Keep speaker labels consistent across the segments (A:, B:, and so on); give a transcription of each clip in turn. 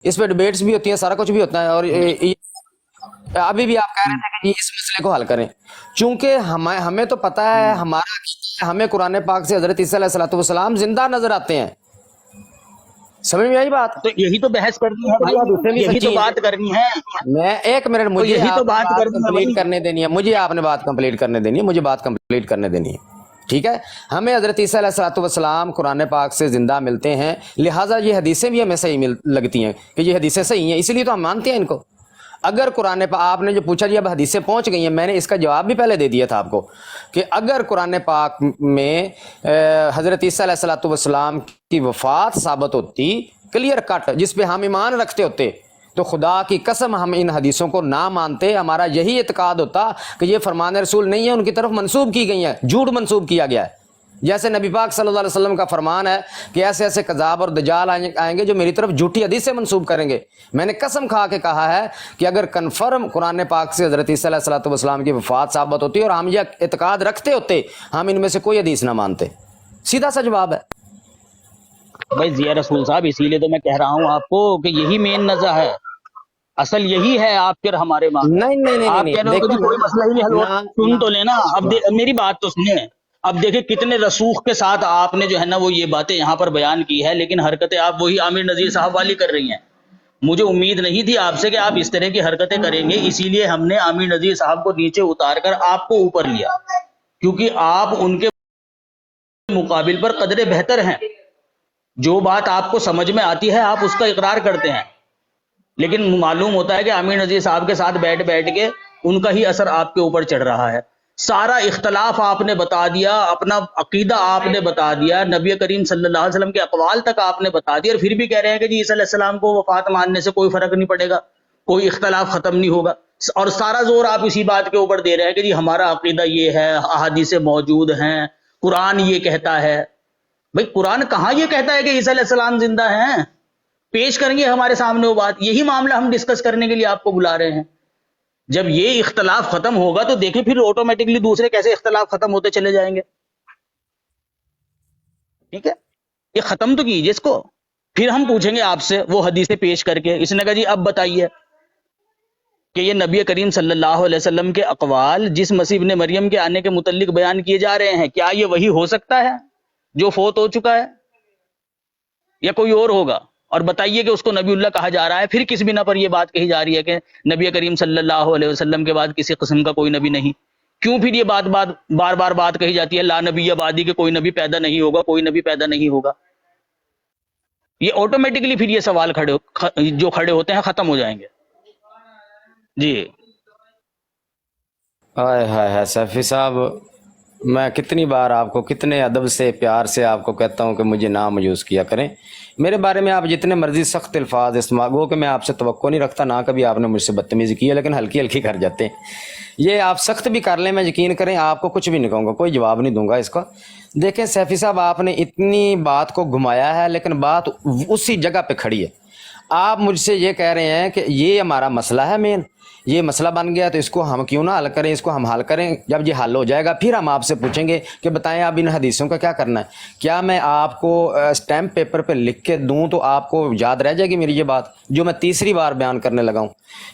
A: اس پہ ڈبیٹس بھی ہوتی ہیں، سارا کچھ بھی ہوتا ہے، اور ابھی بھی آپ کہہ رہے تھے کہ جی اس مسئلے کو حل کریں، چونکہ ہمیں تو پتہ ہے، ہمارا عقیدہ ہے، ہمیں قرآن پاک سے حضرت عیسیٰ علیہ السلام زندہ نظر آتے ہیں. سمجھ میں آئی بات؟
B: تو یہی تو بحث کرنی ہے
A: بھائی،
B: بھائی، یہی تو بات کرنی ہے.
A: میں ایک منٹ،
B: تو
A: مجھے
B: یہی
A: آپ
B: تو
A: نے
B: بات
A: بات
B: کرنی ہے
A: کمپلیٹ
B: بھائی.
A: کرنے دینی ہے، مجھے آپ نے بات کمپلیٹ کرنے دینی ہے، مجھے بات کمپلیٹ کرنے دینی ہے. ٹھیک ہے، ہمیں حضرت عیسیٰ علیہ السلام قرآن پاک سے زندہ ملتے ہیں، لہٰذا یہ حدیثیں بھی ہمیں صحیح لگتی ہیں کہ یہ حدیثیں صحیح ہیں، اسی لیے تو ہم مانتے ہیں ان کو. اگر قرآن پاک، آپ نے جو پوچھا جی اب حدیثیں پہنچ گئی ہیں، میں نے اس کا جواب بھی پہلے دے دیا تھا آپ کو کہ اگر قرآن پاک میں حضرت عیسیٰ علیہ السلام کی وفات ثابت ہوتی کلیئر کٹ، جس پہ ہم ایمان رکھتے ہوتے، تو خدا کی قسم ہم ان حدیثوں کو نہ مانتے. ہمارا یہی اعتقاد ہوتا کہ یہ فرمان رسول نہیں ہے، ان کی طرف منسوب کی گئی ہیں، جھوٹ منسوب کیا گیا ہے. جیسے نبی پاک صلی اللہ علیہ وسلم کا فرمان ہے کہ ایسے ایسے کذاب اور دجال آئیں گے جو میری طرف جھوٹی حدیث سے منسوب کریں گے. میں نے قسم کھا کے کہا ہے کہ اگر کنفرم قرآن پاک سے حضرت عیسیٰ علیہ السلام کی وفات ثابت ہوتی اور ہم یہ اعتقاد رکھتے ہوتے، ہم ان میں سے کوئی حدیث نہ مانتے. سیدھا سا جواب ہے.
B: بھائی ضیاء رسول صاحب، اسی لیے تو میں کہہ رہا ہوں آپ کو کہ یہی مین نزا ہے، اصل یہی ہے آپ کے ہمارے ماں.
A: نہیں نہیں نہیں
B: آپ
A: نہیں
B: کہہ رہے ہو کہ
A: دیکھیں
B: کوئی مسئلہ ہی نہیں حل ہو. سن تو لینا اب، میری بات تو سنیں. اب دیکھیں کتنے رسوخ کے ساتھ آپ نے جو ہے نا وہ یہ باتیں یہاں پر بیان کی ہے، لیکن حرکتیں آپ وہی عامر نذیر صاحب والی کر رہی ہیں. مجھے امید نہیں تھی آپ سے کہ آپ اس طرح کی حرکتیں کریں گے، اسی لیے ہم نے عامر نذیر صاحب کو نیچے اتار کر آپ کو اوپر لیا، کیونکہ آپ ان کے مقابل پر قدرے بہتر ہیں. جو بات آپ کو سمجھ میں آتی ہے آپ اس کا اقرار کرتے ہیں، لیکن معلوم ہوتا ہے کہ عامر نذیر صاحب کے ساتھ بیٹھ کے ان کا ہی اثر آپ کے اوپر چڑھ رہا ہے. سارا اختلاف آپ نے بتا دیا، اپنا عقیدہ آپ نے بتا دیا، نبی کریم صلی اللہ علیہ وسلم کے اقوال تک آپ نے بتا دیا، اور پھر بھی کہہ رہے ہیں کہ جی عیسیٰ علیہ السلام کو وفات ماننے سے کوئی فرق نہیں پڑے گا، کوئی اختلاف ختم نہیں ہوگا. اور سارا زور آپ اسی بات کے اوپر دے رہے ہیں کہ جی ہمارا عقیدہ یہ ہے، احادیث موجود ہیں، قرآن یہ کہتا ہے. بھئی قرآن کہاں یہ کہتا ہے کہ عیسیٰ علیہ السلام زندہ ہیں؟ پیش کریں گے ہمارے سامنے وہ بات. یہی معاملہ ہم ڈسکس کرنے کے لیے آپ کو بلا رہے ہیں. جب یہ اختلاف ختم ہوگا تو دیکھیں پھر آٹومیٹکلی دوسرے کیسے اختلاف ختم ہوتے چلے جائیں گے. ٹھیک ہے، یہ ختم تو کیجئے اس کو، پھر ہم پوچھیں گے آپ سے وہ حدیثیں پیش کر کے. اس نے کہا جی اب بتائیے کہ یہ نبی کریم صلی اللہ علیہ وسلم کے اقوال جس مسیح ابن مریم کے آنے کے متعلق بیان کیے جا رہے ہیں، کیا یہ وہی ہو سکتا ہے جو فوت ہو چکا ہے، یا کوئی اور ہوگا؟ اور بتائیے کہ اس کو نبی اللہ کہا جا رہا ہے، پھر کس بنا پر یہ بات کہی جا رہی ہے کہ نبی کریم صلی اللہ علیہ وسلم کے بعد کسی قسم کا کوئی نبی نہیں؟ کیوں پھر یہ بار بار بات کہی جاتی ہے لا نبی آبادی کہ کوئی نبی پیدا نہیں ہوگا، کوئی نبی پیدا نہیں ہوگا؟ یہ آٹومیٹکلی پھر یہ سوال جو کھڑے ہوتے ہیں ختم ہو جائیں گے. جی
A: ہائے ہائے ہائے سیفی صاحب، میں کتنی بار آپ کو کتنے ادب سے پیار سے آپ کو کہتا ہوں کہ مجھے نام یوز کیا کریں. میرے بارے میں آپ جتنے مرضی سخت الفاظ استعمال ہو، کہ میں آپ سے توقع نہیں رکھتا، نہ کبھی آپ نے مجھ سے بدتمیزی کی ہے، لیکن ہلکی ہلکی کر جاتے ہیں. یہ آپ سخت بھی کر لیں، میں یقین کریں آپ کو کچھ بھی نہیں کہوں گا، کوئی جواب نہیں دوں گا اس کا. دیکھیں سیفی صاحب، آپ نے اتنی بات کو گھمایا ہے، لیکن بات اسی جگہ پہ کھڑی ہے. آپ مجھ سے یہ کہہ رہے ہیں کہ یہ ہمارا مسئلہ ہے مین، یہ مسئلہ بن گیا تو اس کو ہم کیوں نہ حل کریں، اس کو ہم حل کریں. جب یہ حل ہو جائے گا پھر ہم آپ سے پوچھیں گے کہ بتائیں آپ ان حدیثوں کا کیا کرنا ہے. کیا میں آپ کو اسٹیمپ پیپر پہ لکھ کے دوں تو آپ کو یاد رہ جائے گی میری یہ بات جو میں تیسری بار بیان کرنے لگا ہوں؟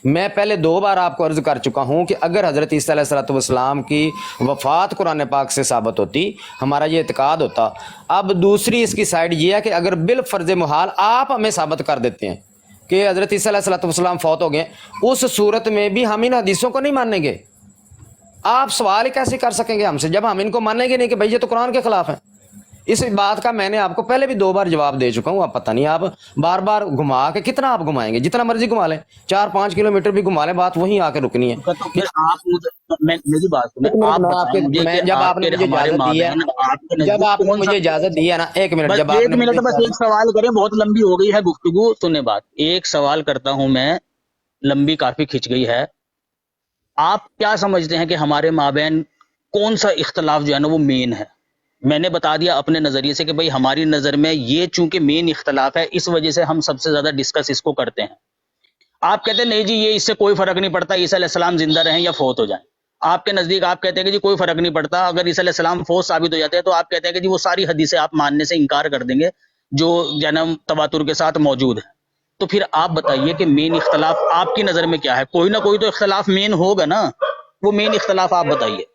A: میں پہلے 2 بار آپ کو عرض کر چکا ہوں کہ اگر حضرت عیسیٰ علیہ السلام کی وفات قرآن پاک سے ثابت ہوتی، ہمارا یہ اعتقاد ہوتا. اب دوسری اس کی سائڈ یہ ہے کہ اگر بالفرض محال آپ ہمیں ثابت کر دیتے ہیں کہ حضرت عیسیٰ علیہ السلام فوت ہو گئے، اس صورت میں بھی ہم ان حدیثوں کو نہیں مانیں گے. آپ سوال کیسے کر سکیں گے ہم سے جب ہم ان کو مانیں گے نہیں کہ بھئی یہ تو قرآن کے خلاف ہیں؟ اس بات کا میں نے آپ کو پہلے بھی 2 بار جواب دے چکا ہوں. اب پتہ نہیں آپ بار بار گھما کے کتنا آپ گھمائیں گے، جتنا مرضی گھما لیں، 4-5 کلومیٹر بھی گھما لیں، بات وہیں آ کے رکنی ہے.
B: تو پھر آپ میری بات سنیں، آپ بتائیں مجھے کہ
A: جب آپ
B: آپ
A: نے
B: کے
A: مجھے
B: ہمارے
A: اجازت دی ہے،
B: مابین آپ کے
A: جب
B: نزدیک
A: آپ نے
B: کون سا؟
A: مجھے اجازت دی ہے نا، 1 منٹ،
B: بس
A: جب آپ
B: 1
A: نے
B: منٹ،
A: مجھے
B: بس ایک سوال کریں، بہت لمبی ہو گئی ہے گفتگو. سنیں بات، ایک سوال کرتا ہوں میں، لمبی کافی کھنچ گئی ہے. آپ کیا سمجھتے ہیں کہ ہمارے مابین کون سا اختلاف جو ہے نا وہ مین ہے؟ میں نے بتا دیا اپنے نظریے سے کہ بھئی ہماری نظر میں یہ چونکہ مین اختلاف ہے، اس وجہ سے ہم سب سے زیادہ ڈسکس اس کو کرتے ہیں. آپ کہتے ہیں نہیں جی یہ اس سے کوئی فرق نہیں پڑتا عیسیٰ علیہ السلام زندہ رہیں یا فوت ہو جائیں. آپ کے نزدیک آپ کہتے ہیں کہ جی کوئی فرق نہیں پڑتا، اگر عیسیٰ علیہ السلام فوت ثابت ہو جاتے ہیں تو آپ کہتے ہیں کہ جی وہ ساری حدیثیں آپ ماننے سے انکار کر دیں گے جو جنم تواتر کے ساتھ موجود ہے. تو پھر آپ بتائیے کہ مین اختلاف آپ کی نظر میں کیا ہے؟ کوئی نہ کوئی تو اختلاف مین ہوگا نا، وہ مین اختلاف آپ بتائیے۔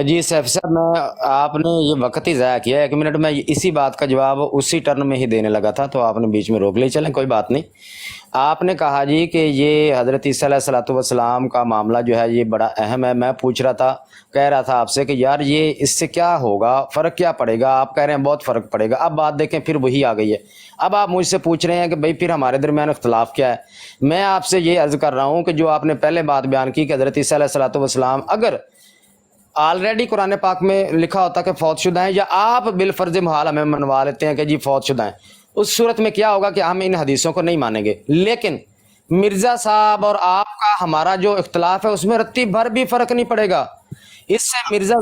A: جی سیف صاحب، میں آپ نے یہ وقت ہی ضائع کیا ہے، 1 منٹ میں اسی بات کا جواب اسی ٹرن میں ہی دینے لگا تھا، تو آپ نے بیچ میں روک لے، چلیں کوئی بات نہیں۔ آپ نے کہا جی کہ یہ حضرت عیسیٰ علیہ الصلوۃ والسلام کا معاملہ جو ہے یہ بڑا اہم ہے، میں پوچھ رہا تھا، کہہ رہا تھا آپ سے کہ یار یہ اس سے کیا ہوگا، فرق کیا پڑے گا؟ آپ کہہ رہے ہیں بہت فرق پڑے گا۔ اب بات دیکھیں پھر وہی آ گئی ہے، اب آپ مجھ سے پوچھ رہے ہیں کہ بھئی پھر ہمارے درمیان اختلاف کیا ہے۔ میں آپ سے یہ عرض کر رہا ہوں کہ جو آپ نے پہلے بات بیان کی کہ حضرت عیسیٰ علیہ الصلوۃ والسلام اگر آلریڈی قرآن پاک میں لکھا ہوتا کہ فوت شدہ ہیں، یا آپ بالفرض محال ہمیں منوا لیتے ہیں کہ جی فوت شدہ ہیں، اس صورت میں کیا ہوگا کہ ہم ان حدیثوں کو نہیں مانیں گے۔ لیکن مرزا صاحب اور آپ کا ہمارا جو اختلاف ہے اس میں رتی بھر بھی فرق نہیں پڑے گا۔ اس سے مرزا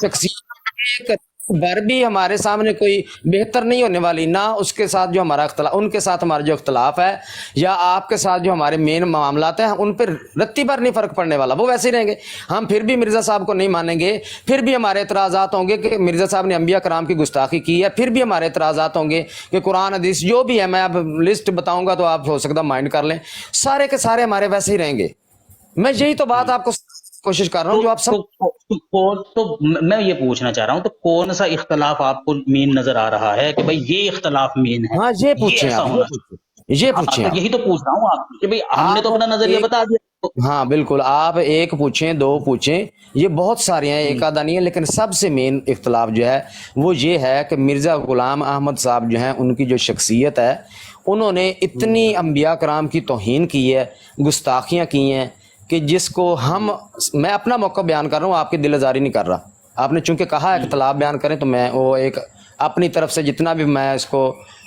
A: شخصیت ایک بار بھی ہمارے سامنے کوئی بہتر نہیں ہونے والی، نہ اس کے ساتھ جو ہمارا اختلاف، ان کے ساتھ ہمارا جو اختلاف ہے یا آپ کے ساتھ جو ہمارے مین معاملات ہیں ان پر رتی بھر نہیں فرق پڑنے والا، وہ ویسے ہی رہیں گے۔ ہم پھر بھی مرزا صاحب کو نہیں مانیں گے، پھر بھی ہمارے اعتراضات ہوں گے کہ مرزا صاحب نے انبیاء کرام کی گستاخی کی ہے، پھر بھی ہمارے اعتراضات ہوں گے کہ قرآن حدیث جو بھی ہے، میں اب لسٹ بتاؤں گا تو آپ ہو سکتا مائنڈ کر لیں، سارے کے سارے ہمارے ویسے ہی رہیں گے۔ میں یہی تو بات آپ کو کوشش کر رہا ہوں جو آپ سب۔
B: تو میں یہ پوچھنا چاہ رہا ہوں، تو کون سا اختلاف آپ کو مین نظر آ رہا ہے کہ بھائی یہ اختلاف مین ہے،
A: ہاں یہ
B: یہ
A: پوچھیں
B: ایسا
A: آپ،
B: ہونا چاہیے؟
A: یہ پوچھیں آپ۔
B: یہی تو پوچھ رہا ہوں آپ سے کہ بھئی ہم نے تو
A: آپ
B: اپنا نظریہ
A: ایک،
B: بتا دیا۔
A: ہاں بالکل، آپ ایک پوچھیں، دو پوچھیں، یہ بہت سارے ہیں، ایک آدھا نہیں ہے، لیکن سب سے مین اختلاف جو ہے وہ یہ ہے کہ مرزا غلام احمد صاحب جو ہیں ان کی جو شخصیت ہے، انہوں نے اتنی انبیاء کرام کی توہین کی ہے، گستاخیاں کی ہیں کہ جس کو میں اپنا موقع بیان کر رہا ہوں، آپ کی دل آزاری نہیں کر رہا۔ آپ نے چونکہ کہا اختلاف بیان کریں تو میں وہ ایک اپنی طرف سے جتنا بھی میں اس کو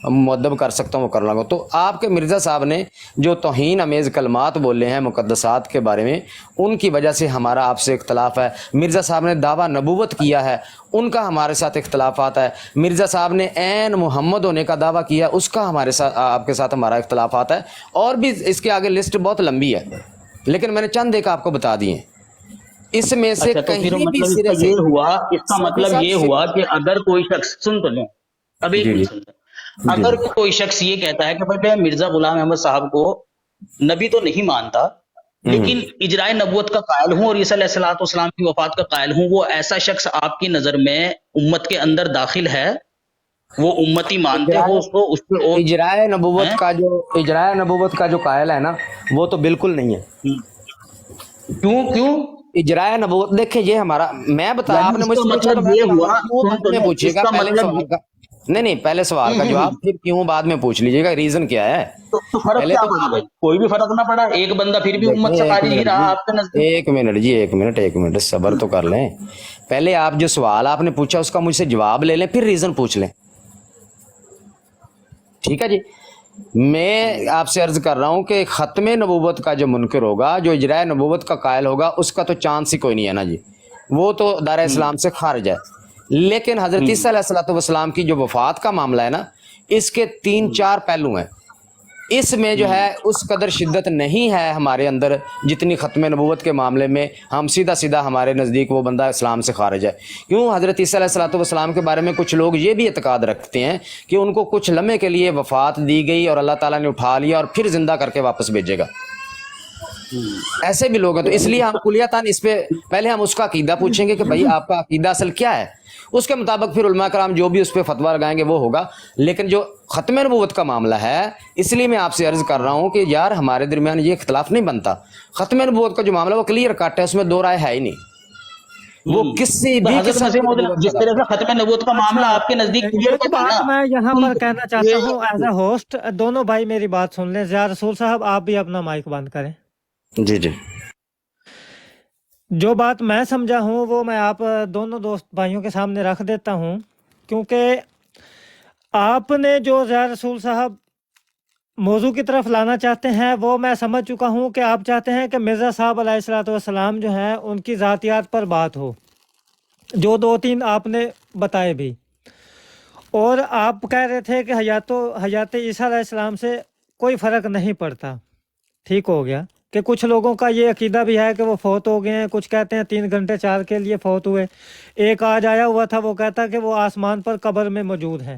A: مؤدب کر سکتا ہوں وہ کر لوں گا۔ تو آپ کے مرزا صاحب نے جو توہین امیز کلمات بولے ہیں مقدسات کے بارے میں، ان کی وجہ سے ہمارا آپ سے اختلاف ہے۔ مرزا صاحب نے دعویٰ نبوت کیا ہے، ان کا ہمارے ساتھ اختلافات ہے۔ مرزا صاحب نے عین محمد ہونے کا دعویٰ کیا، اس کا ہمارے ساتھ، آپ کے ساتھ ہمارا اختلافات ہے، اور بھی اس کے آگے لسٹ بہت لمبی ہے، لیکن میں نے چند ایک آپ کو بتا دیے۔ اس میں سے
B: اچھا، تو پھر
A: کہیں بھی
B: مطلب اس
A: سرے
B: کا
A: سے،
B: یہ ہوا، اس کا
A: سیفی
B: مطلب
A: صاحب
B: یہ ہوا کہ اگر کوئی شخص، سن تو لیں، اب ایک
A: جی
B: منٹ
A: جی
B: سن لیں، اگر کوئی شخص یہ کہتا ہے کہ بھائی میں مرزا غلام احمد صاحب کو نبی تو نہیں مانتا لیکن اجرائے نبوت کا قائل ہوں اور عیسیٰ علیہ الصلوۃ والسلام کی وفات کا قائل ہوں، وہ ایسا شخص آپ کی نظر میں امت کے اندر داخل ہے؟ وہ امتی مانتے ہو اس کو، اس پہ اور
A: اجرائے نبوت
B: ہیں؟
A: کا جو، اجرائے نبوت کا جو قائل ہے نا، وہ تو بالکل نہیں ہے۔
B: کیوں؟
A: اجرائے نبوت دیکھیں، یہ ہمارا، میں بتا،
B: یعنی
A: آپ نے
B: اس
A: مجھ
B: کا
A: سے پوچھا تو
B: مطلب
A: میں
B: یہ
A: بتا رہا
B: ہوا،
A: ہوں کیوں،
B: سن
A: بعد
B: تو
A: میں
B: لیں،
A: پوچھیے
B: اس
A: گا،
B: کا
A: پہلے
B: مطلب
A: سوال کا نہیں پہلے سوال کا جواب پھر کیوں بعد میں پوچھ لیجیے گا، ریزن کیا ہے
B: تو فرق
A: پہلے
B: کیا
A: تو۔
B: پڑا بھائی؟ کوئی بھی فرق نہ پڑا، ایک بندہ پھر بھی امت
A: دیکھیں
B: سے
A: ایک
B: خارج ہی
A: منٹ
B: رہا
A: جی،
B: آپ کے نزدیک۔
A: ایک منٹ جی، ایک منٹ صبر تو کر لیں۔ پہلے آپ جو سوال آپ نے پوچھا اس کا مجھ سے جواب لے لیں، پھر ریزن پوچھ لیں، ٹھیک ہے جی۔ میں آپ سے عرض کر رہا ہوں کہ ختم نبوت کا جو منکر ہوگا، جو اجرائے نبوت کا قائل ہوگا، اس کا تو چانس ہی کوئی نہیں ہے نا جی، وہ تو دار اسلام سے خارج ہے۔ لیکن حضرت عیسیٰ علیہ الصلوۃ والسلام کی جو وفات کا معاملہ ہے نا، اس کے 3-4 پہلو ہیں۔ اس میں جو ہے اس قدر شدت نہیں ہے ہمارے اندر جتنی ختم نبوت کے معاملے میں ہم سیدھا ہمارے نزدیک وہ بندہ اسلام سے خارج ہے۔ کیوں؟ حضرت عیسیٰ علیہ الصلوۃ والسلام کے بارے میں کچھ لوگ یہ بھی اعتقاد رکھتے ہیں کہ ان کو کچھ لمحے کے لیے وفات دی گئی اور اللہ تعالیٰ نے اٹھا لیا اور پھر زندہ کر کے واپس بھیجے گا، ایسے بھی لوگ ہیں۔ تو اس لیے ہم کلیتاً اس پہ پہلے ہم اس کا عقیدہ پوچھیں گے کہ بھائی آپ کا عقیدہ اصل کیا ہے، اس کے مطابق پھر علماء کرام جو بھی اس پہ فتویٰ لگائیں گے وہ ہوگا۔ لیکن جو ختم نبوت کا معاملہ ہے، اس لیے میں آپ سے عرض کر رہا ہوں کہ یار ہمارے درمیان یہ اختلاف نہیں بنتا۔ ختم نبوت کا جو معاملہ وہ کلیئر کٹ ہے، اس میں دو رائے ہے ہی نہیں، وہ کسی
B: تو
A: بھی
B: حضرت
A: قسم
B: مسیح
A: کی
B: موعود
A: نبوت
B: جس
A: کا۔
B: طرح سے ختم نبوت کا معاملہ آپ کے نزدیک کلیئر
C: ایک
B: کٹ ہے
C: بات
B: نا،
C: میں یہاں پر کہنا چاہتا ہوں ایز اے ہوسٹ، دونوں بھائی میری بات سن لیں۔ ضیاء رسول صاحب آپ بھی اپنا مائک بند کریں۔
A: جی جی
C: جو بات میں سمجھا ہوں وہ میں آپ دونوں دوست بھائیوں کے سامنے رکھ دیتا ہوں، کیونکہ آپ نے جو ضیاء رسول صاحب موضوع کی طرف لانا چاہتے ہیں وہ میں سمجھ چکا ہوں کہ آپ چاہتے ہیں کہ مرزا صاحب علیہ الصلوۃ والسلام جو ہیں ان کی ذاتیات پر بات ہو، جو 2-3 آپ نے بتائے بھی، اور آپ کہہ رہے تھے کہ حیات عیسیٰ علیہ السلام سے کوئی فرق نہیں پڑتا۔ ٹھیک ہو گیا کہ کچھ لوگوں کا یہ عقیدہ بھی ہے کہ وہ فوت ہو گئے ہیں، کچھ کہتے ہیں 3 گھنٹے 4 کے لیے فوت ہوئے۔ ایک آج آیا ہوا تھا وہ کہتا کہ وہ آسمان پر قبر میں موجود ہیں،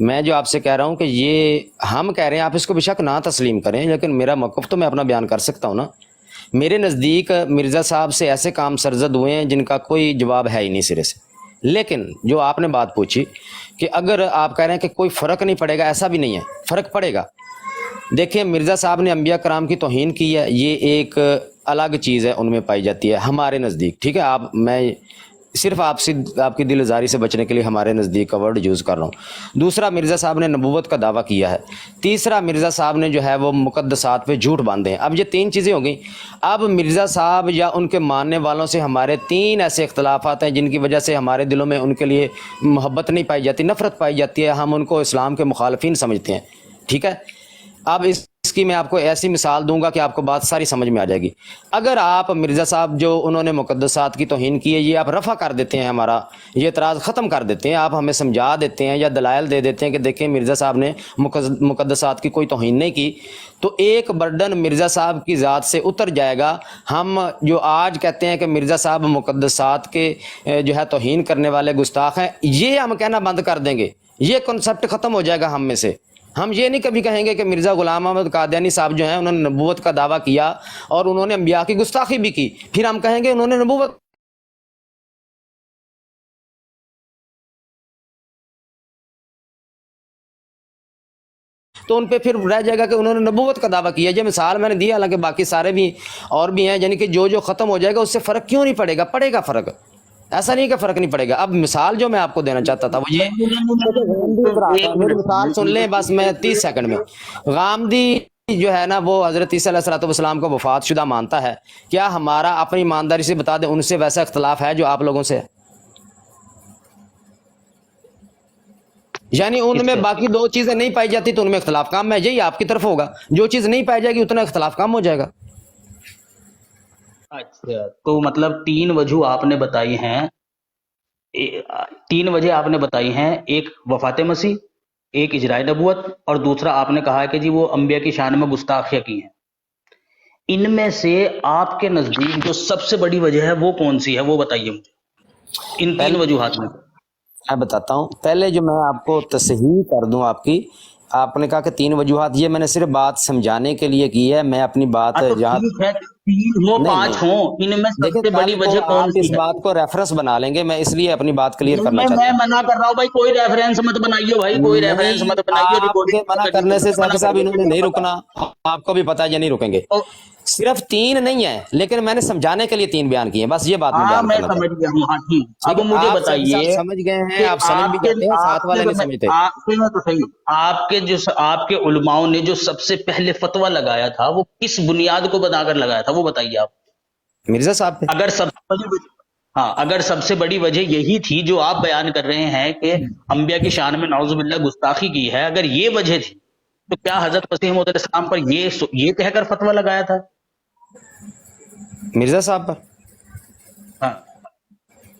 A: میں جو آپ سے کہہ رہا ہوں کہ یہ ہم کہہ رہے ہیں، آپ اس کو بے شک نہ تسلیم کریں، لیکن میرا موقف تو میں اپنا بیان کر سکتا ہوں نا۔ میرے نزدیک مرزا صاحب سے ایسے کام سرزد ہوئے ہیں جن کا کوئی جواب ہے ہی نہیں سرے سے۔ لیکن جو آپ نے بات پوچھی کہ اگر آپ کہہ رہے ہیں کہ کوئی فرق نہیں پڑے گا، ایسا بھی نہیں ہے، فرق پڑے گا۔ دیکھیں، مرزا صاحب نے انبیاء کرام کی توہین کی ہے، یہ ایک الگ چیز ہے، ان میں پائی جاتی ہے ہمارے نزدیک، ٹھیک ہے۔ میں صرف آپ کی دل آزاری سے بچنے کے لیے ہمارے نزدیک کا ورڈ یوز کر رہا ہوں۔ دوسرا، مرزا صاحب نے نبوت کا دعویٰ کیا ہے۔ تیسرا، مرزا صاحب نے جو ہے وہ مقدسات پہ جھوٹ باندھے ہیں۔ اب یہ تین چیزیں ہو گئیں۔ اب مرزا صاحب یا ان کے ماننے والوں سے ہمارے تین ایسے اختلافات ہیں جن کی وجہ سے ہمارے دلوں میں ان کے لیے محبت نہیں پائی جاتی، نفرت پائی جاتی ہے، ہم ان کو اسلام کے مخالفین سمجھتے ہیں، ٹھیک ہے۔ اب اس کی میں آپ کو ایسی مثال دوں گا کہ آپ کو بات ساری سمجھ میں آ جائے گی۔ اگر آپ مرزا صاحب جو انہوں نے مقدسات کی توہین کی ہے، یہ آپ رفع کر دیتے ہیں، ہمارا یہ اعتراض ختم کر دیتے ہیں، آپ ہمیں سمجھا دیتے ہیں یا دلائل دے دیتے ہیں کہ دیکھیں مرزا صاحب نے مقدسات کی کوئی توہین نہیں کی، تو ایک برڈن مرزا صاحب کی ذات سے اتر جائے گا۔ ہم جو آج کہتے ہیں کہ مرزا صاحب مقدسات کے جو ہے توہین کرنے والے گستاخ ہیں، یہ ہم کہنا بند کر دیں گے، یہ کنسپٹ ختم ہو جائے گا ہم میں سے۔ ہم یہ نہیں کبھی کہیں گے کہ مرزا غلام احمد قادیانی صاحب جو ہیں انہوں نے نبوت کا دعویٰ کیا اور انہوں نے انبیاء کی گستاخی بھی کی، پھر ہم کہیں گے انہوں نے نبوت، تو ان پہ پھر رہ جائے گا کہ انہوں نے نبوت کا دعویٰ کیا۔ یہ مثال میں نے دی، حالانکہ باقی سارے بھی اور بھی ہیں، یعنی کہ جو ختم ہو جائے گا اس سے فرق کیوں نہیں پڑے گا؟ پڑے گا فرق، ایسا نہیں کہ فرق نہیں پڑے گا۔ اب مثال جو میں آپ کو دینا چاہتا تھا وہ یہ، میری مثال سن لیں بس، میں 30 سیکنڈ میں۔ غامدی جو ہے نا وہ حضرت عیسیٰ علیہ السلام کو وفات شدہ مانتا ہے، کیا ہمارا اپنی ایمانداری سے بتا دیں ان سے ویسا اختلاف ہے جو آپ لوگوں سے ہے؟ یعنی ان میں باقی دو چیزیں نہیں پائی جاتی تو ان میں اختلاف کم ہے، یہی آپ کی طرف ہوگا، جو چیز نہیں پائی جائے گی اتنا اختلاف کم ہو جائے گا۔
B: اچھا، تو مطلب تین وجہ آپ نے بتائی ہیں، تین وجہ آپ نے بتائی ہیں، ایک وفات مسیح، ایک اجرائے نبوت، اور دوسرا آپ نے کہا ہے کہ جی وہ انبیاء کی شان میں گستاخیاں کی ہیں۔ ان میں سے آپ کے نزدیک جو سب سے بڑی وجہ ہے وہ کون سی ہے، وہ بتائیے مجھے ان تین وجوہات میں۔
A: میں بتاتا ہوں، پہلے جو میں آپ کو تصحیح کر دوں آپ نے کہا کہ تین وجوہات، یہ میں نے صرف بات سمجھانے کے لیے کی ہے، میں اپنی بات جہاں
B: تین ہو پانچ ہوں، ان میں سب سے بڑی وجہ کون سی
A: اس
B: ہے؟
A: بات کو ریفرنس بنا لیں گے، میں اس لیے اپنی بات کلیئر کرنا چاہتا
B: میں
A: ہوں۔
B: منع کر رہا ہوں بھائی، کوئی ریفرنس مت بنائیے بھائی، کوئی ریفرنس مت بنائیے،
A: آپ کے
B: ریکارڈنگ
A: منع کرنے سے سیفی صاحب انہوں نے نہیں رکنا، آپ کو بھی پتا ہے یہ نہیں رکیں گے۔ صرف تین نہیں ہے، لیکن میں نے سمجھانے کے لیے تین بیان کیے ہیں، بس یہ بات میں بیان
B: میں
A: کرنا
B: سمجھ گیا ہوں، ہاں ٹھیک۔ اب مجھے
A: آپ
B: بتائیے،
A: سمجھ گئے ہیں، آپ سمجھ بھی جاتے ہیں، ساتھ والے نہیں سمجھتے۔
B: تو صحیح، آپ کے علماؤں نے جو سب سے پہلے فتویٰ لگایا تھا وہ کس بنیاد کو بنا کر لگایا تھا، وہ بتائیے آپ۔
A: مرزا صاحب پہ
B: اگر سب سے بڑی وجہ یہی تھی جو آپ بیان کر رہے ہیں کہ انبیاء کی شان میں نعوذ باللہ گستاخی کی ہے، اگر یہ وجہ تھی تو کیا حضرت مسیح موعود علیہ السلام پر یہ کہہ کر فتویٰ لگایا تھا؟
A: مرزا صاحب پر
B: ہاں،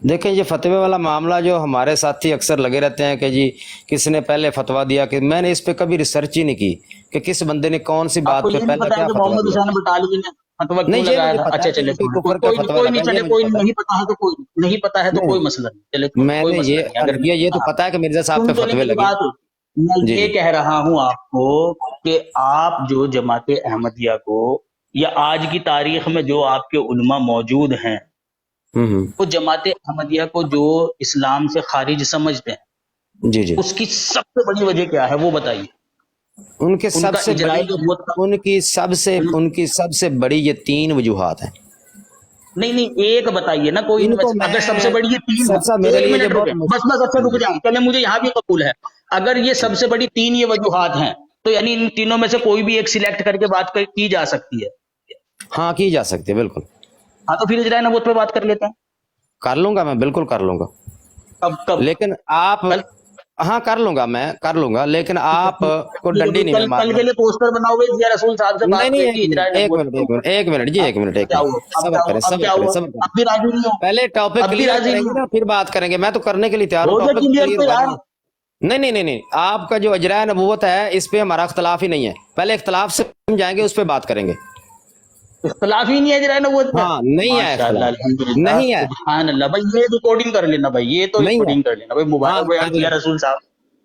A: دیکھیں، یہ فتوے والا معاملہ جو ہمارے ساتھی اکثر لگے رہتے ہیں کہ جی کس نے پہلے فتویٰ دیا، کہ میں نے اس پہ کبھی ریسرچ ہی نہیں کی کہ کس بندے نے کون سی بات پہ پہلے کیا فتویٰ
B: محمد
A: دیا۔
B: حسین بٹالوی نے فتویٰ کیوں
A: نہیں، یہ
B: لگایا
A: مجھے
B: تھا؟
A: پتا
B: اچھا
A: ہے
B: چلے،
A: کہ کفر کا فتویٰ
B: کوئی
A: لگا،
B: نہیں،
A: یہ
B: چلے،
A: مجھے
B: کوئی
A: پتا ہے۔
B: نہیں پتا ہے تو کوئی نہیں پتا ہے تو کوئی مسئلہ نہیں، چلے
A: میں
B: کوئی
A: نے
B: مسئلہ
A: یہ
B: نہیں۔
A: عرض
B: اگر
A: کیا، یہ تو پتا ہے کہ مرزا صاحب پہ فتوے لگے۔
B: بات میں
A: جی
B: یہ کہہ رہا ہوں آپ کو کہ آپ جو جماعت احمدیہ کو یا آج کی تاریخ میں جو آپ کے علماء موجود ہیں، وہ جماعت احمدیہ کو جو اسلام سے خارج سمجھتے ہیں،
A: جی جی،
B: اس کی سب سے بڑی وجہ کیا ہے وہ بتائیے۔
A: ان کے سب سے بڑی، ان کی سب سے بڑی یہ تین وجوہات ہیں۔
B: نہیں ایک بتائیے نا، کوئی
A: ان کو میں
B: اگر سب سے بڑی یہ تین
A: سب سے میرے
B: ایک
A: لیے یہ
B: منٹ
A: بہت
B: رکیں، بس اچھا رک جائیں، چلے مجھے یہاں بھی قبول ہے۔ اگر یہ سب سے بڑی تین یہ وجوہات ہیں تو یعنی ان تینوں میں سے کوئی بھی ایک سلیکٹ کر کے بات کی جا سکتی ہے۔
A: ہاں، کی جا سکتی ہے، بالکل۔
B: ہاں تو پھر اجرائے نبوت پہ بات کر لیتے ہیں۔
A: کر لوں گا میں، بالکل کر لوں گا،
B: کب؟
A: لیکن آپ، ہاں کر لوں گا، میں کر لوں گا، لیکن آپ کو ڈنڈی نہیں میں
B: کل
A: مارنا۔
B: کے لیے پوسٹر بناؤ گے ضیاء رسول صاحب سے بات
A: نہیں،
B: کی اجرائے نبوت
A: ایک منٹ جی، ایک منٹ صبر کریں،
B: اب کیا ہوا؟ اب بھی راضی نہیں ہو؟
A: پہلے ٹاپک
B: اب بھی
A: کلیئر
B: راضی
A: کریں گے نا، پھر بات کریں گے، میں تو کرنے کے لیے تیار ہوں،
B: ہو جائے
A: ٹاپک
B: clear
A: کلیئر
B: تو یار۔
A: نہیں، آپ کا جو اجرائے نبوت ہے اس پہ ہمارا اختلاف ہی نہیں ہے، پہلے اختلاف سے سمجھائیں گے، اس پہ بات کریں گے۔
B: اختلاف ہی نہیں ہے اجرائے نبوت پہ؟
A: ہاں، نہیں ہے
B: ماشاء اللہ،
A: اختلاف،
B: الحمدللہ،
A: نہیں ہے،
B: سبحان اللہ۔ بھائی یہ ریکارڈنگ کر لینا، بھائی یہ تو
A: نہیں ہے،
B: ریکارڈنگ کر لینا، بھائی
A: ہاں
B: مبارک ہو یار ضیاء رسول صاحب۔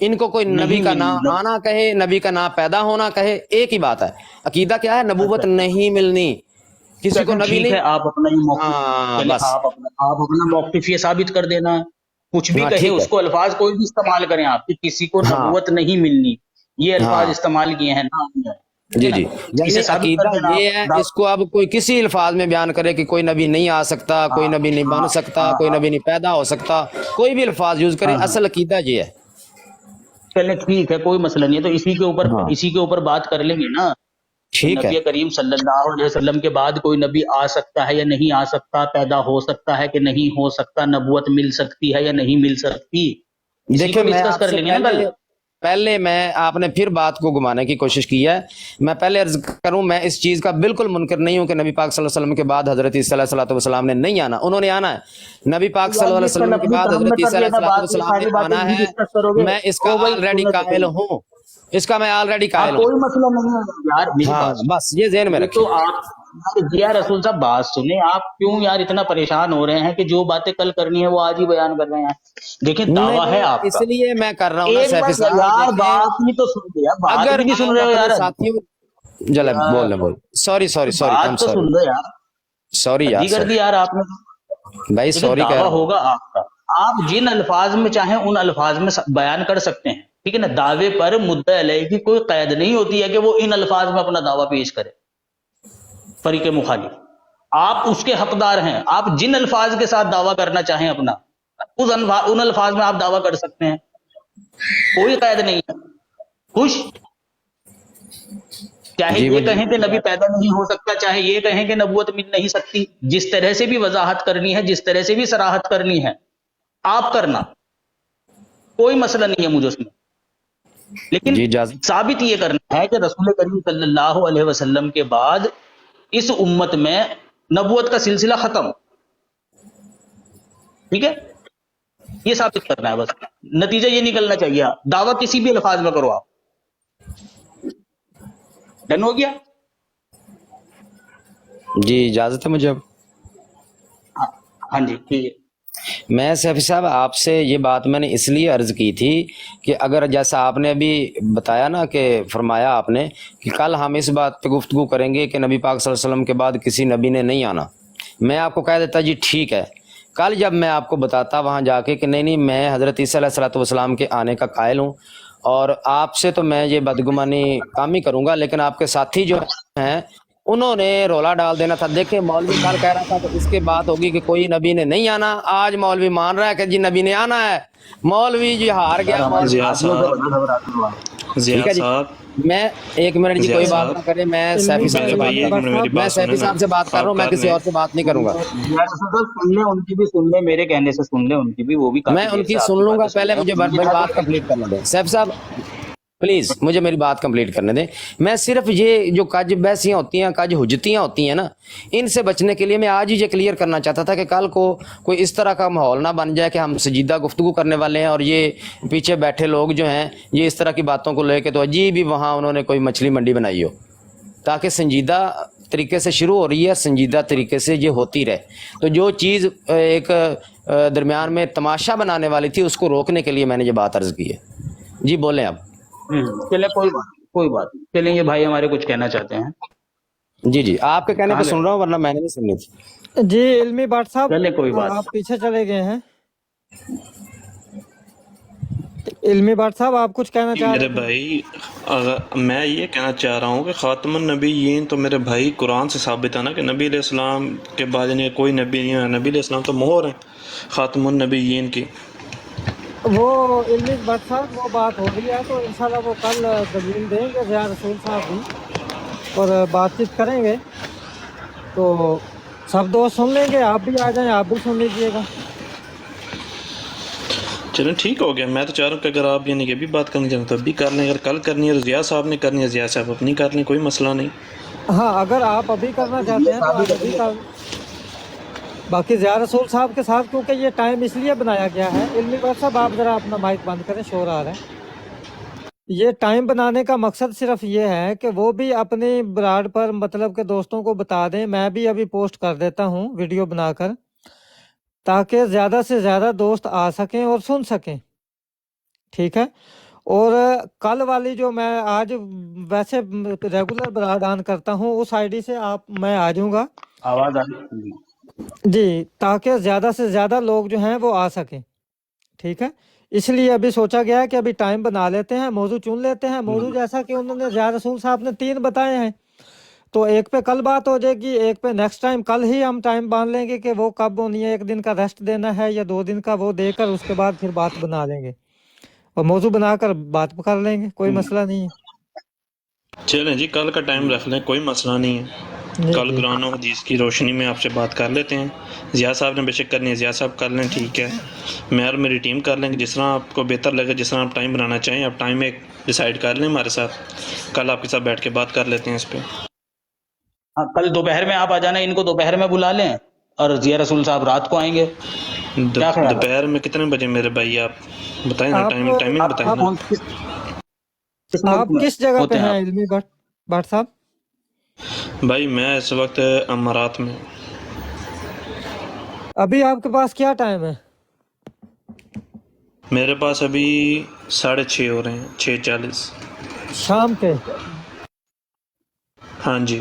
A: ان کو کوئی نبی کا نام آنا کہے، نبی کا نام پیدا ہونا کہے، ایک ہی بات ہے۔ عقیدہ کیا ہے؟ نبوت نہیں ملنی، کسی کو نبی
B: ٹھیک ہے،
A: نہیں۔
B: آپ اپنا یہ موقف
A: ہاں
B: چلے،
A: بس،
B: آپ اپنا موقف یہ ثابت کر دینا، کچھ بھی
A: ہاں
B: کہیں
A: ٹھیک ہے،
B: اس کو الفاظ کوئی بھی استعمال کریں آپ، کہ کسی کو
A: ہاں
B: نبوت نہیں ملنی، یہ الفاظ
A: ہاں
B: استعمال کیے ہیں نا، ٹھیک ہے
A: جی
B: نا،
A: جی،
B: اسے
A: یعنی
B: ثابت کر
A: عقیدہ
B: دینا
A: یہ ہے،
B: آپ۔
A: اس کو اب کوئی کسی الفاظ میں بیان کرے کہ کوئی نبی نہیں آ سکتا، کوئی
B: ہاں
A: نبی نہیں
B: ہاں
A: بن سکتا،
B: ہاں
A: کوئی
B: ہاں
A: نبی نہیں پیدا ہو سکتا، کوئی بھی الفاظ یوز کرے،
B: ہاں ہاں،
A: اصل عقیدہ یہ ہے۔
B: چلے ٹھیک ہے، کوئی مسئلہ نہیں ہے، تو
A: ہاں
B: اسی کے اوپر بات کر لیں گے نا، کہ
A: ٹھیک ہے،
B: نبی کریم صلی اللہ علیہ وسلم کے بعد کوئی نبی آ سکتا ہے یا نہیں آ سکتا، پیدا ہو سکتا ہے کہ نہیں ہو سکتا، نبوت مل سکتی ہے یا نہیں مل سکتی، اسی
A: دیکھیں
B: کو
A: میں
B: ڈسکس
A: آپ
B: کر
A: سے
B: لیں گے نا کل۔
A: پہلے میں آپ نے پھر بات کو گھمانے کی کوشش کی ہے، میں پہلے عرض کروں، میں اس چیز کا بالکل منکر نہیں ہوں کہ نبی پاک صلی اللہ علیہ وسلم کے بعد حضرت عیسیٰ علیہ السلام نے نہیں آنا، انہوں نے آنا ہے۔ نبی پاک صلی اللہ
B: یار
A: علیہ
B: یہ کل
A: وسلم کے
B: اپنی
A: بعد
B: ٹرم میں
A: حضرت
B: کر
A: عیسیٰ علیہ
B: لینا بات، یہ
A: السلام نے
B: ساری باتیں
A: آنا
B: نہیں
A: ہے،
B: ڈسکس کرو گے،
A: میں اس کا
B: او بھائی
A: آلریڈی
B: سنیں تو
A: قائل
B: صحیح،
A: ہوں، اس کا میں آلریڈی
B: آپ
A: قائل ہوں۔
B: کوئی مسئلہ نہیں ہے یار، میری
A: ہاں
B: بات سنیں،
A: بس یہ ذہن میں
B: یہ
A: رکھیں۔
B: تو آپ یا رسول صاحب بات سنیں، آپ کیوں یار اتنا پریشان ہو رہے ہیں کہ جو باتیں کل کرنی ہے وہ آج ہی بیان کر رہے ہیں؟ دیکھیں
A: نہیں
B: دعویٰ ہے
A: نہیں،
B: آپ کا،
A: اس لیے میں کر رہا ہوں نا
B: ایک
A: سیفی
B: بات
A: صاحب،
B: یار،
A: دیکھیں
B: بات بھی تو سن لو یار، بات
A: اگر
B: بھی نہیں سن
A: آپ
B: رہے ہو
A: اپنے
B: یار،
A: ساتھیوں جلے
B: یار
A: بول سوری سوری سوری، آئی
B: بات
A: ایم
B: تو
A: سوری،
B: سن لو یار،
A: سوری
B: حد
A: یار
B: ہی کر
A: سوری،
B: دی یار آپ نے۔
A: بھائی
B: دیکھیں
A: سوری کہہ
B: دعویٰ
A: رہا ہوں۔
B: ہوگا آپ کا، آپ جن الفاظ میں چاہیں ان الفاظ میں بیان کر سکتے ہیں، ٹھیک ہے نا، دعوے پر مدعا علیہ کی کوئی قید نہیں ہوتی ہے کہ وہ ان الفاظ میں اپنا دعویٰ پیش کرے، فریق مخالف، آپ اس کے حقدار ہیں، آپ جن الفاظ کے ساتھ دعویٰ کرنا چاہیں اپنا، ان الفاظ میں آپ دعویٰ کر سکتے ہیں، کوئی قید نہیں ہے، خوش، چاہے
A: جی
B: یہ
A: مجھے
B: کہیں کہ نبی پیدا نہیں ہو سکتا، چاہے یہ کہیں کہ نبوت مل نہیں سکتی، جس طرح سے بھی وضاحت کرنی ہے، جس طرح سے بھی صراحت کرنی ہے آپ کرنا، کوئی مسئلہ نہیں ہے مجھے اس میں، لیکن
A: جی اجازت،
B: ثابت یہ کرنا ہے کہ رسول کریم صلی اللہ علیہ وسلم کے بعد اس امت میں نبوت کا سلسلہ ختم، ٹھیک ہے، یہ ثابت کرنا ہے بس، نتیجہ یہ نکلنا چاہیے، دعویٰ کسی بھی الفاظ میں کرو آپ، ڈن ہو گیا؟
A: جی اجازت ہے مجھے اب؟
B: ہاں ہاں جی ٹھیک ہے،
A: میں سیفی صاحب آپ سے یہ بات میں نے اس لیے عرض کی تھی کہ اگر جیسا آپ نے ابھی بتایا نا کہ فرمایا آپ نے کہ کل ہم اس بات پہ گفتگو کریں گے کہ نبی پاک صلی اللہ علیہ وسلم کے بعد کسی نبی نے نہیں آنا، میں آپ کو کہہ دیتا جی ٹھیک ہے، کل جب میں آپ کو بتاتا وہاں جا کے کہ نہیں میں حضرت عیسیٰ علیہ السلام کے آنے کا قائل ہوں، اور آپ سے تو میں یہ بدگمانی کام ہی کروں گا، لیکن آپ کے ساتھی جو ہیں انہوں نے رولا ڈال دینا تھا۔ دیکھیں مولوی کل کہہ رہا تھا کہ اس کے بات ہوگی کہ کوئی نبی نے نہیں آنا، آج مولوی مان رہا ہے کہ جی نبی نے آنا ہے، مولوی جی ہار
B: یار
A: گیا،
B: ہمارے
A: مولوی
D: ضیاء
B: ساتھیوں سے
D: صاحب،
B: بڑا گھبرانے والا،
A: ٹھیک
D: ضیاء
A: ہے جی۔
D: صاحب،
A: میں ایک منٹ جی،
D: ضیاء
A: کوئی بات
D: صاحب،
A: نہ کرے، میں
C: علمی
A: سیفی صاحب سے
D: میرے
A: بات
D: بھائی
A: کر
D: ایک
A: رہا
D: منٹ
C: بٹ
A: ہوں،
D: میری
C: صاحب،
A: میں
D: بات سنیں
A: سیفی
D: نا،
A: صاحب سے بات کر رہا ہوں،
D: آپ
A: میں
D: کر
A: کسی
D: لیں،
A: اور سے بات نہیں کروں گا،
B: یار صاحب سن لیں ان کی بھی، سن لیں میرے کہنے سے، سن لیں ان کی بھی، وہ بھی
A: میں
B: کافی
A: ان
B: دیر
A: کی
B: سے آپ
A: سن
B: کی
A: لوں گا،
B: باتیں سن
A: پہلے
B: رہے
A: مجھے
B: ہیں،
A: میری بات کمپلیٹ کرنے دیں سیف صاحب، پلیز مجھے میری بات کمپلیٹ کرنے دیں۔ میں صرف یہ جو کج بحثیاں ہوتی ہیں، کج حجتیاں ہوتی ہیں نا، ان سے بچنے کے لیے میں آج ہی یہ کلیئر کرنا چاہتا تھا کہ کل کو کوئی اس طرح کا ماحول نہ بن جائے کہ ہم سجیدہ گفتگو کرنے والے ہیں اور یہ پیچھے بیٹھے لوگ جو ہیں یہ اس طرح کی باتوں کو لے کے تو عجیب ہی وہاں انہوں نے کوئی مچھلی منڈی بنائی ہو، تاکہ سنجیدہ طریقے سے شروع ہو رہی ہے، سنجیدہ طریقے سے یہ ہوتی رہے۔ تو جو چیز ایک درمیان میں تماشا بنانے والی تھی اس کو روکنے کے لیے میں نے یہ بات عرض کی ہے۔ جی بولیں اب۔
B: چلے کوئی بات نہیں، کوئی بات نہیں، چلیں یہ بھائی ہمارے کچھ کہنا چاہتے ہیں،
A: جی جی، آپ کے کہنے پہ
B: کہاں
A: سن
B: گئے؟
A: رہا ہوں ورنہ میں نے نہیں سننی تھی۔
C: جی علمی بٹ صاحب،
B: چلے کوئی بات
C: آپ پیچھے چلے گئے ہیں، علمی بٹ صاحب آپ کچھ کہنا چاہ
D: میرے
C: رہے تھے؟
D: بھائی، میں یہ کہنا چاہ رہا ہوں کہ خاتم النبیین تو میرے بھائی قرآن سے ثابت ہے نا کہ نبی علیہ السلام کے بعد یعنی کوئی نبی نہیں ہے، نبی علیہ السلام تو مہر ہیں خاتم النبیین کی۔
C: وہ علمی بٹ صاحب وہ بات ہو رہی ہے، تو انشاءاللہ وہ کل دلیل دیں گے ضیاء رسول صاحب بھی، اور بات چیت کریں گے، تو سب دوست سن لیں گے، آپ بھی آ جائیں، آپ بھی سن لیجئے گا۔
D: چلیں ٹھیک ہو گیا، میں تو چاہ رہا ہوں کہ اگر آپ یعنی کہ بھی بات کرنی چاہیں تو اب بھی کر لیں، اگر کل کرنی ہے تو ضیاء صاحب نے کرنی ہے، ضیاء صاحب اپنی کر لیں، کوئی مسئلہ نہیں۔
C: ہاں اگر آپ ابھی کرنا چاہتے
B: یہ
C: ہیں تو
B: ثابت
C: آپ ابھی
B: ہے،
C: کر، باقی ضیاء رسول صاحب کے ساتھ کیونکہ یہ ٹائم اس لیے بنایا گیا ہے، علمی بٹ صاحب آپ ذرا اپنا مائک بند کریں، شور آ رہا ہے۔ یہ ٹائم بنانے کا مقصد صرف یہ ہے کہ وہ بھی اپنی براڈ پر مطلب کہ دوستوں کو بتا دیں، میں بھی ابھی پوسٹ کر دیتا ہوں ویڈیو بنا کر، تاکہ زیادہ سے زیادہ دوست آ سکیں اور سن سکیں، ٹھیک ہے۔ اور کل والی جو میں آج ویسے ریگولر براد آن کرتا ہوں اس آئی ڈی سے میں آ جاؤں گا
B: آواز آ رہی ہے؟
C: جی، تاکہ زیادہ سے زیادہ لوگ جو ہیں وہ آ سکیں، ٹھیک ہے۔ اس لیے ابھی سوچا گیا ہے کہ ابھی ٹائم بنا لیتے ہیں، موضوع چن لیتے ہیں۔ موضوع جیسا کہ انہوں نے ضیاء رسول صاحب نے 3 بتائے ہیں، تو ایک پہ کل بات ہو جائے گی، ایک پہ نیکسٹ ٹائم کل ہی ہم ٹائم باندھ لیں گے کہ وہ کب ہونی ہے، 1 دن کا ریسٹ دینا ہے یا 2 دن کا، وہ دے کر اس کے بعد پھر بات بنا لیں گے اور موضوع بنا کر بات کر لیں گے، کوئی مسئلہ نہیں ہے۔
D: چلیں جی، کل کا ٹائم رکھ لیں، کوئی مسئلہ نہیں ہے۔
C: جی
D: کل
C: جی
D: قرآن و حدیث کی روشنی میں آپ سے بات کر لیتے ہیں۔ ضیاء صاحب نے بے شک کرنی ہے، ضیاء صاحب کر لیں، ٹھیک ہے۔ میں اور میری ٹیم کر لیں گے، جس طرح آپ کو بہتر لگے، جس طرح آپ ٹائم بنانا چاہیں، آپ ٹائم ایک ڈیسائیڈ کر لیں ہمارے ساتھ، کل آپ کے ساتھ بیٹھ کے بات کر لیتے ہیں اس پہ۔
B: ہاں، کل دوپہر میں آپ آ جانا، ان کو دوپہر میں بلا لیں اور ضیاء رسول صاحب رات کو آئیں گے، کیا خیال ہے؟
D: دوپہر میں کتنے بجے میرے بھائی آپ بتائیں نا،
C: آپ
D: ٹائمنگ بتائیں نا۔
B: کس ملک
C: آپ
B: میں
C: کس جگہ پہ
B: ہوتے ہیں
C: ہیں
B: آپ؟
C: علمی بٹ صاحب؟
D: بھائی میں اس وقت امارات میں۔
C: ابھی آپ کے پاس کیا ٹائم ہے؟
D: میرے پاس ابھی 6:30 ہو رہے ہیں، 6:40۔
C: شام کے؟
D: ہاں جی۔